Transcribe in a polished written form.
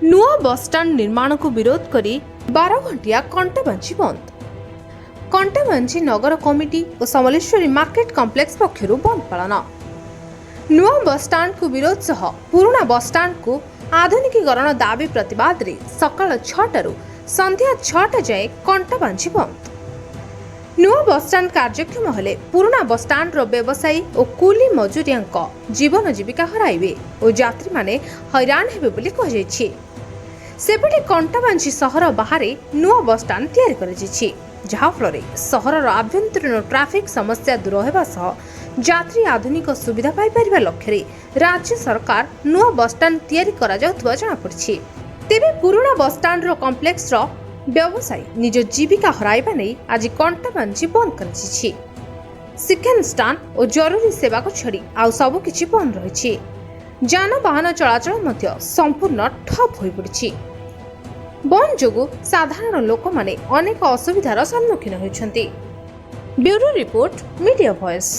ନୂଆ ବସଷ୍ଟାଣ୍ଡ ନିର୍ମାଣକୁ ବିରୋଧ କରି 12 ଘଣ୍ଟିଆ କଣ୍ଟାବାଞ୍ଜି ବନ୍ଦ। କଣ୍ଟାବାଞ୍ଜି ନଗର କମିଟି ଓ ସମଲେଶ୍ୱରୀ ମାର୍କେଟ କମ୍ପ୍ଲେକ୍ସ ପକ୍ଷରୁ ବନ୍ଦ ପାଳନ। ନୂଆ ବସଷ୍ଟାଣ୍ଡକୁ ବିରୋଧ ସହ ପୁରୁଣା ବସଷ୍ଟାଣ୍ଡକୁ ଆଧୁନିକୀକରଣ ଦାବି ପ୍ରତିବାଦରେ ସକାଳ 6ଟାରୁ ସନ୍ଧ୍ୟା 6ଟା ଯାଏଁ କଣ୍ଟାବାଞ୍ଜି ବନ୍ଦ। ନୂଆ ବସଷ୍ଟାଣ୍ଡ କାର୍ଯ୍ୟକ୍ଷମ ହେଲେ ପୁରୁଣା ବସଷ୍ଟାଣ୍ଡର ବ୍ୟବସାୟୀ ଓ କୁଲି ମଜୁରିଆଙ୍କ ଜୀବନ ଜୀବିକା ହରାଇବେ ଓ ଯାତ୍ରୀମାନେ ହଇରାଣ ହେବେ ବୋଲି କୁହାଯାଇଛି। ସେପଟେ କଣ୍ଟାବାଞ୍ଜି ସହର ବାହାରେ ନୂଆ ବସଷ୍ଟାଣ୍ଡ ତିଆରି କରାଯାଇଛି, ଯାହାଫଳରେ ସହରର ଆଭ୍ୟନ୍ତରୀଣ ଟ୍ରାଫିକ୍ ସମସ୍ୟା ଦୂର ହେବା ସହ ଯାତ୍ରୀ ଆଧୁନିକ ସୁବିଧା ପାଇପାରିବା ଲକ୍ଷ୍ୟରେ ରାଜ୍ୟ ସରକାର ନୂଆ ବସଷ୍ଟାଣ୍ଡ ତିଆରି କରାଯାଉଥିବା ଜଣାପଡ଼ିଛି। ତେବେ ପୁରୁଣା ବସଷ୍ଟାଣ୍ଡର କମ୍ପ୍ଲେକ୍ସର ବ୍ୟବସାୟୀ ନିଜ ଜୀବିକା ହରାଇବା ନେଇ ଆଜି କଣ୍ଟାବାଞ୍ଜି ବନ୍ଦ କରାଯାଇଛି। ଶିକ୍ଷାନୁଷ୍ଠାନ ଓ ଜରୁରୀ ସେବାକୁ ଛାଡ଼ି ଆଉ ସବୁକିଛି ବନ୍ଦ ରହିଛି। ଯାନବାହନ ଚଳାଚଳ ମଧ୍ୟ ସମ୍ପୂର୍ଣ୍ଣ ଠପ୍ ହୋଇପଡ଼ିଛି। ବନ୍ଦ ଯୋଗୁଁ ସାଧାରଣ ଲୋକମାନେ ଅନେକ ଅସୁବିଧାର ସମ୍ମୁଖୀନ ହେଉଛନ୍ତି। Bureau report, media voice.